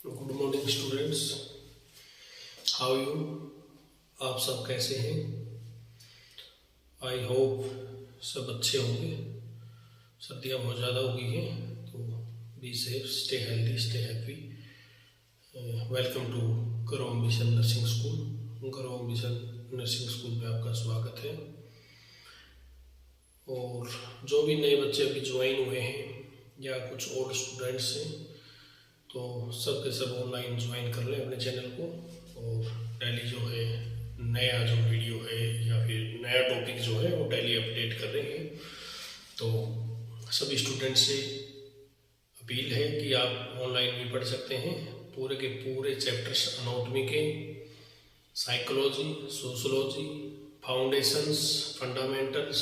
Good morning students, how you. आप सब कैसे हैं? आई होप सब अच्छे होंगे। सर्दियाँ बहुत ज़्यादा हो गई हैं, तो be safe, stay healthy, stay happy. Welcome to Karom mission nursing school. Karom mission nursing school में आपका स्वागत है। और जो भी नए बच्चे अभी ज्वाइन हुए हैं या कुछ ओल्ड स्टूडेंट्स हैं, तो सब के सब ऑनलाइन ज्वाइन कर लें अपने चैनल को। और डेली जो है नया जो वीडियो है या फिर नया टॉपिक जो है वो डेली अपडेट कर रहे हैं। तो सभी स्टूडेंट्स से अपील है कि आप ऑनलाइन भी पढ़ सकते हैं। पूरे के पूरे चैप्टर्स एनाटॉमी के, psychology, sociology, foundations, fundamentals,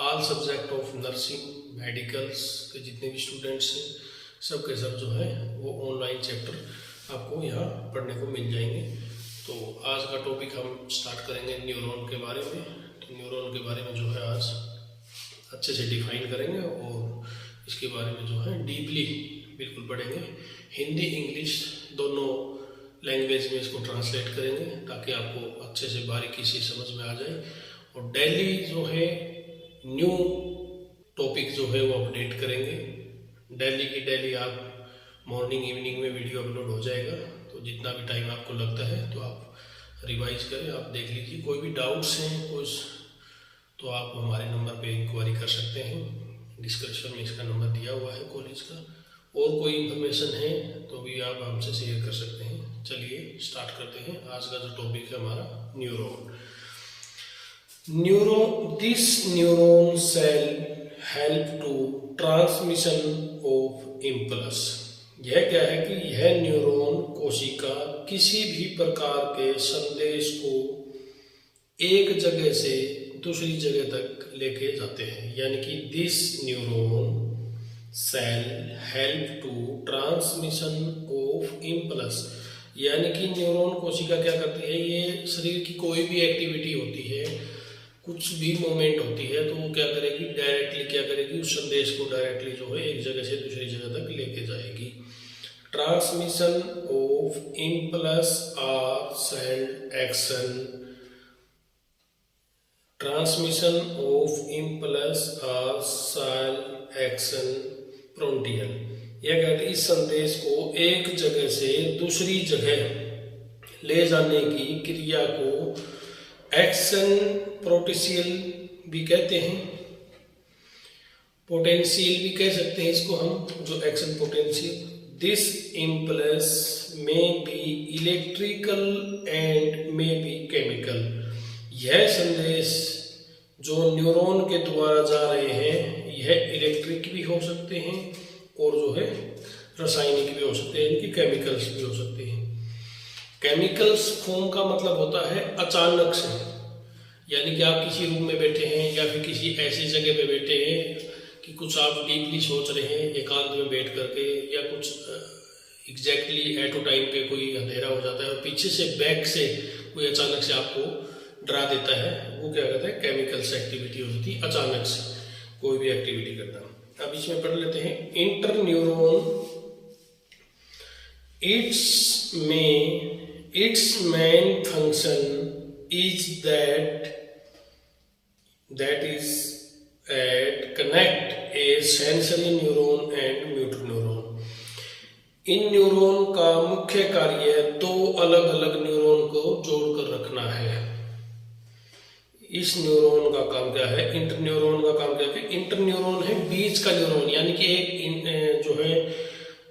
all subject of nursing, medicals के जितने भी स्टूडेंट्स हैं सब के सब जो है वो ऑनलाइन चैप्टर आपको यहाँ पढ़ने को मिल जाएंगे। तो आज का टॉपिक हम स्टार्ट करेंगे न्यूरॉन के बारे में। तो न्यूरॉन के बारे में जो है आज अच्छे से डिफाइन करेंगे और इसके बारे में जो है डीपली बिल्कुल पढ़ेंगे। हिंदी इंग्लिश दोनों लैंग्वेज में इसको ट्रांसलेट करेंगे ताकि आपको अच्छे से बारीकी से समझ में आ जाए। और डेली जो है न्यू टॉपिक जो है वो अपडेट करेंगे। डेली की डेली आप मॉर्निंग इवनिंग में वीडियो अपलोड हो जाएगा। तो जितना भी टाइम आपको लगता है तो आप रिवाइज करें, आप देख लीजिए। कोई भी डाउट्स हैं कुछ तो आप हमारे नंबर पे इंक्वायरी कर सकते हैं। डिस्क्रिप्शन में इसका नंबर दिया हुआ है कॉलेज का। और कोई इन्फॉर्मेशन है तो भी आप हमसे शेयर कर सकते हैं। चलिए स्टार्ट करते हैं। आज का जो टॉपिक है हमारा neuron. This neuron cell help to transmission of impulse. यह क्या है कि यह न्यूरॉन कोशिका किसी भी प्रकार के संदेश को एक जगह से दूसरी जगह तक लेके जाते हैं। यानी कि this neuron cell help to transmission of impulse. यानी कि न्यूरॉन कोशिका क्या करती है, ये शरीर की कोई भी एक्टिविटी होती है, कुछ भी मूवमेंट होती है तो वो क्या करेगी, डायरेक्टली क्या करेगी, उस संदेश को डायरेक्टली जो है एक जगह से दूसरी जगह तक लेके जाएगी। Transmission of impulse are cell action. Transmission of impulse are cell action फ्रंटियल। यह कहते हैं इस संदेश को एक जगह से दूसरी जगह ले जाने की क्रिया को एक्शन पोटेंशियल भी कहते हैं, पोटेंशियल भी कह सकते हैं इसको हम, जो एक्शन पोटेंशियल। दिस इम्पल्स में बी इलेक्ट्रिकल एंड में बी केमिकल। यह संदेश जो न्यूरॉन के द्वारा जा रहे हैं यह इलेक्ट्रिक भी हो सकते हैं और जो है रासायनिक भी हो सकते हैं, इनकी केमिकल्स भी हो सकते हैं। केमिकल्स फॉर्म का मतलब होता है अचानक से, यानी कि आप किसी रूम में बैठे हैं या फिर किसी ऐसी जगह पे बैठे हैं कि कुछ आप डीपली सोच रहे हैं एकांत में बैठ करके, या कुछ एग्जैक्टली एट अ टाइम पे कोई अंधेरा हो जाता है और पीछे से बैक से कोई अचानक से आपको डरा देता है, वो क्या कहते हैं, केमिकल्स एक्टिविटी होती है अचानक से कोई भी एक्टिविटी करना। अब इसमें पढ़ लेते हैं inter neuron. its main function is that is connect a sensory neuron and motor neuron। In neuron का मुख्य कार्य दो अलग अलग न्यूरॉन को जोड़कर रखना है। इस न्यूरॉन का काम क्या है, इंटर न्यूरॉन का काम क्या है। इंटर न्यूरॉन है बीच का न्यूरॉन, यानी कि एक जो है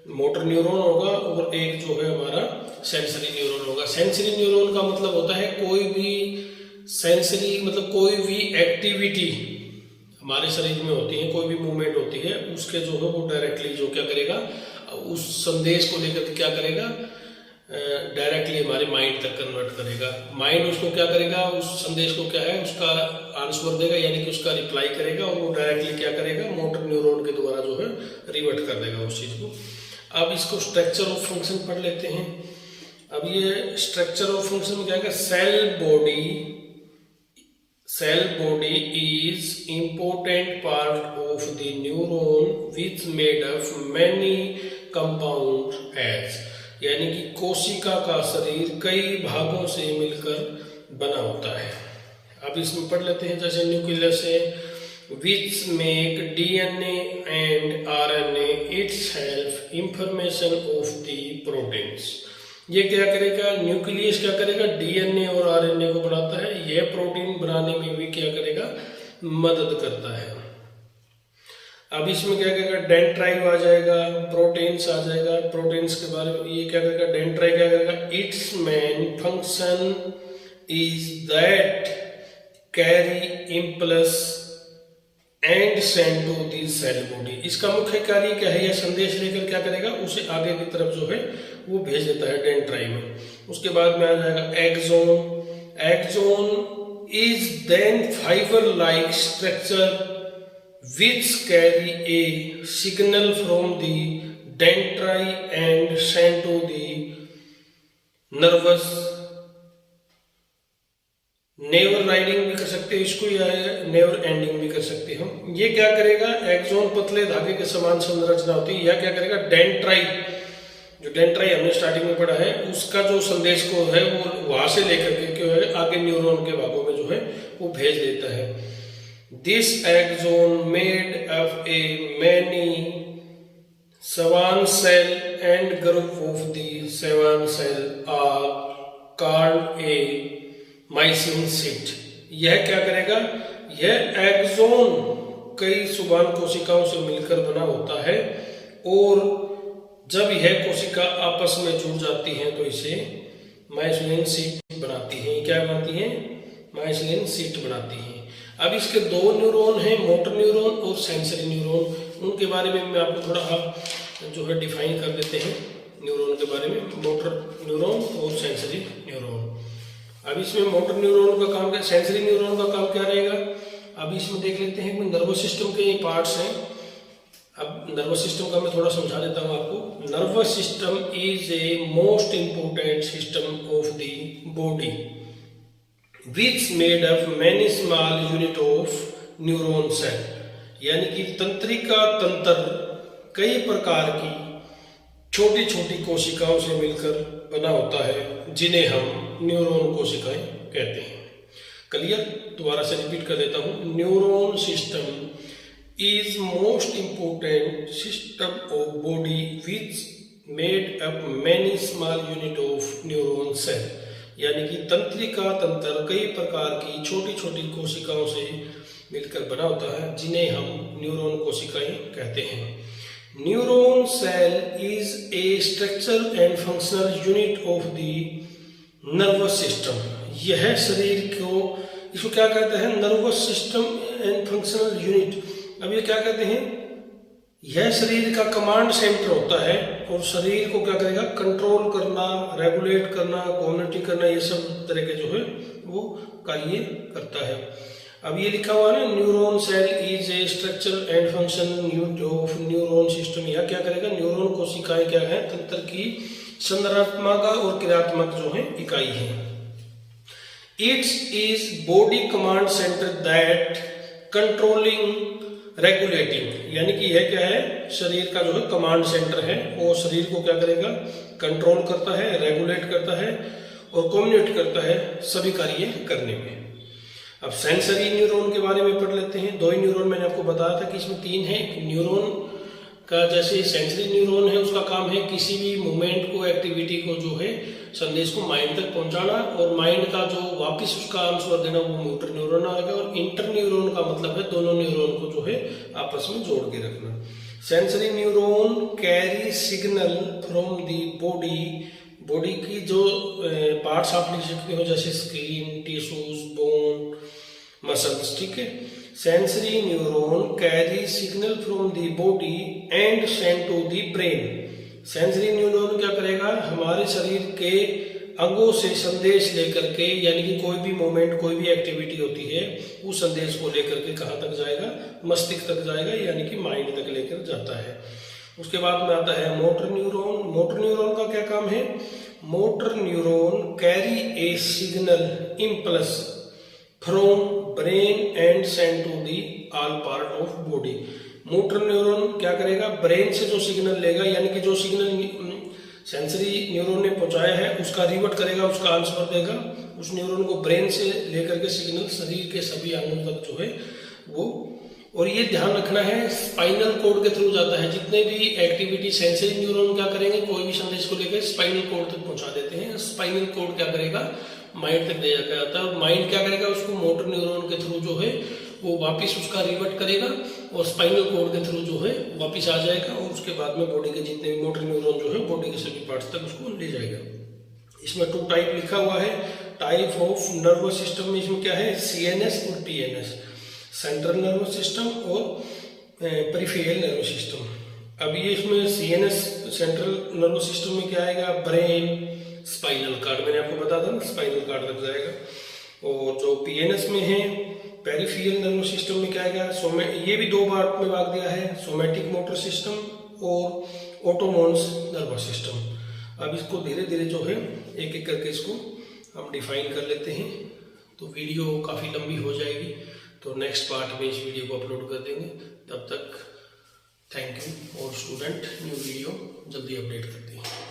मोटर न्यूरॉन होगा और एक जो है हमारा सेंसरी न्यूरॉन होगा। सेंसरी न्यूरॉन का मतलब होता है कोई भी सेंसरी, मतलब कोई भी एक्टिविटी हमारे शरीर में होती है, कोई भी मूवमेंट होती है, उसके जो है वो डायरेक्टली जो क्या करेगा, उस संदेश को लेकर क्या करेगा, डायरेक्टली हमारे माइंड तक कन्वर्ट करेगा। माइंड उसको क्या करेगा, उस संदेश को क्या है उसका आंसर देगा, यानी कि उसका रिप्लाई करेगा और वो डायरेक्टली क्या करेगा, मोटर न्यूरॉन के द्वारा जो है रिवर्ट कर देगा उस चीज को। अब इसको स्ट्रक्चर ऑफ फंक्शन पढ़ लेते हैं। अब ये स्ट्रक्चर ऑफ फंक्शन में क्या है, cell body is important part of the neuron which made up many compound as. यानी कि कोशिका का शरीर कई भागों से मिलकर बना होता है। अब इसमें पढ़ लेते हैं, जैसे न्यूक्लियस है which make DNA and RNA itself information of the proteins. ये क्या करेगा, न्यूक्लियस क्या करेगा, डीएनए और आरएनए को बनाता है, यह प्रोटीन बनाने में भी क्या करेगा, मदद करता है। अब इसमें क्या करेगा, डेंड्राइट आ जाएगा, प्रोटीन्स आ जाएगा। प्रोटीन्स के बारे में ये क्या करेगा, डेंड्राइट क्या करेगा, it's main function is that carry impulse and send to the cell body. इसका मुख्य कार्य क्या है, यह संदेश लेकर क्या करेगा, उसे आगे की तरफ जो है वो भेज देता है डेंड्राइट में। उसके बाद में आ जाएगा axon. Axon is then fibre like structure which carry a signal from the dendrite and send to the nervous never riding भी कर सकते हैं इसको, या नेवर एंडिंग भी कर सकते हैं हम। ये क्या करेगा, एक्सोन पतले धागे के समान संरचना होती है, या क्या करेगा, डेंड्राइट, जो डेंड्राइट हमने स्टार्टिंग में पढ़ा है उसका जो संदेश को है वो वहां से लेकर के क्यों है आगे न्यूरॉन के भागों में जो है वो भेज देता है। This axon made of a many Schwann cell and group of the Schwann cell are called a mycin sheet। यह क्या करेगा, यह एक्सोन कई Schwann कोशिकाओं से मिलकर बना होता है, और जब यह कोशिका आपस में जुड़ जाती हैं तो इसे माइसिन शीट बनाती हैं। क्या बनाती हैं, माइसिन शीट बनाती हैं। अब इसके दो न्यूरॉन हैं, मोटर न्यूरॉन और सेंसरी न्यूरॉन। उनके बारे में मैं आपको थोड़ा जो है डिफाइन कर देते हैं न्यूरॉन के बारे में, मोटर न्यूरॉन और सेंसरी न्यूरॉन। अब इसमें मोटर न्यूरॉन का काम क्या, सेंसरी न्यूरॉन का काम क्या रहेगा, अब इसमें देख लेते हैं कि नर्वस सिस्टम के ये पार्ट्स हैं। अब नर्वस सिस्टम का मैं थोड़ा समझा देता हूँ आपको। Nervous system is a most important system of the body which made of many small unit of neuron cell। यानी कि तंत्रिका तंत्र कई प्रकार की छोटी छोटी कोशिकाओं से मिलकर बना होता है, जिन्हें हम न्यूरॉन कोशिकाएं कहते हैं। क्लियर, दोबारा से रिपीट कर देता हूं। Neuron system is most important system of body which made up many small unit of neuron cell. यानी कि तंत्रिका तंत्र कई प्रकार की छोटी छोटी कोशिकाओं से मिलकर बना होता है, जिन्हें हम न्यूरॉन कोशिकाएं कहते हैं। Neuron cell is a structure and functional unit of the nervous system. यह शरीर को, इसको क्या कहते हैं, nervous system and functional unit. अब ये क्या कहते हैं, यह शरीर का कमांड सेंटर होता है, और शरीर को क्या करेगा, कंट्रोल करना, रेगुलेट करना, कम्युनिटी करना, ये सब तरह के जो है वो कार्य करता है। अब ये लिखा हुआ है ना, neuron cell is a structure and function unit of neuron system. यह क्या करेगा, न्यूरॉन कोशिकाएं क्या है, तंत्र की संरचनात्मक और क्रियात्मक जो है इकाई है। It's is body command centre that controlling regulating. यानी कि यह क्या है, शरीर का जो है कमांड सेंटर है, वो शरीर को क्या करेगा, कंट्रोल करता है, रेगुलेट करता है और कम्युनिकेट करता है सभी कार्य करने में। अब सेंसरी न्यूरॉन के बारे में पढ़ लेते हैं। दो ही न्यूरॉन मैंने आपको बताया था कि इसमें तीन है। न्यूरॉन का जैसे सेंसरी न्यूरॉन है, उसका काम है किसी भी मूवमेंट को, एक्टिविटी को जो है संदेश को माइंड तक पहुंचाना, और माइंड का जो वापस उसका आंसर देना वो मोटर न्यूरॉन आएगा। और इंटर न्यूरॉन का मतलब है दोनों न्यूरॉन को जो है आपस में जोड़ के रखना। Sensory neuron carry signal from the body. Body की जो पार्ट्स आप लिख सकते हो, जैसे स्किन, टिश्यूज, बोन, मसल्स, ठीक है। Sensory neuron carry signal from the body and send to the brain. Sensory neuron क्या करेगा, हमारे शरीर के अंगों से संदेश लेकर के, यानी कि कोई भी मूवमेंट, कोई भी एक्टिविटी होती है, उस संदेश को लेकर के कहाँ तक जाएगा, मस्तिष्क तक जाएगा, यानी कि माइंड तक लेकर जाता है। उसके बाद में आता है मोटर न्यूरॉन। मोटर न्यूरॉन का क्या काम है, motor neuron carry a signal impulse from brain and send to the all part of body. Motor neuron क्या करेगा, ब्रेन से जो सिग्नल लेगा, यानी कि जो सिग्नल सेंसरी न्यूरॉन ने पहुंचाया है उसका रिवर्ट करेगा, उसका आंसर देगा। उस न्यूरॉन को ब्रेन से लेकर के सिग्नल शरीर के सभी अंगों तक जो है वो, और ये ध्यान रखना है स्पाइनल कोड के थ्रू जाता है। जितने भी एक्टिविटी सेंसरी न्यूरॉन क्या करेंगे, कोई भी संदेश को लेकर स्पाइनल कोड तक पहुंचा देते हैं। स्पाइनल कोड क्या करेगा, माइंड तक ले जाता है, और माइंड क्या करेगा, उसको मोटर न्यूरॉन के थ्रू जो है वो वापिस उसका रिवर्ट करेगा और स्पाइनल कोड के थ्रू जो है वापिस आ जाएगा, और उसके बाद में बॉडी के जितने भी मोटर न्यूरॉन जो है बॉडी के सभी पार्ट्स तक उसको ले जाएगा। इसमें 2 टाइप लिखा हुआ है, टाइप ऑफ नर्वस सिस्टम में इसमें क्या है, CNS और PNS, सेंट्रल नर्वस सिस्टम और पेरिफेरल नर्वस सिस्टम। अब ये इसमें CNS सेंट्रल नर्वस सिस्टम में क्या आएगा, ब्रेन, स्पाइनल कार्ड, मैंने आपको बताया था ना स्पाइनल कार्ड लग जाएगा। और जो PNS में है पेरिफेरल नर्वस सिस्टम में क्या आएगा, ये भी 2 पार्ट में भाग दिया है, सोमैटिक मोटर सिस्टम और ऑटोनॉमस नर्वस सिस्टम। अब इसको धीरे धीरे जो है एक एक करके इसको हम डिफाइन कर लेते हैं, तो वीडियो काफ़ी लंबी हो जाएगी, तो नेक्स्ट पार्ट में इस वीडियो को अपलोड कर देंगे। तब तक थैंक यू, और स्टूडेंट न्यू वीडियो जल्दी अपडेट करते हैं।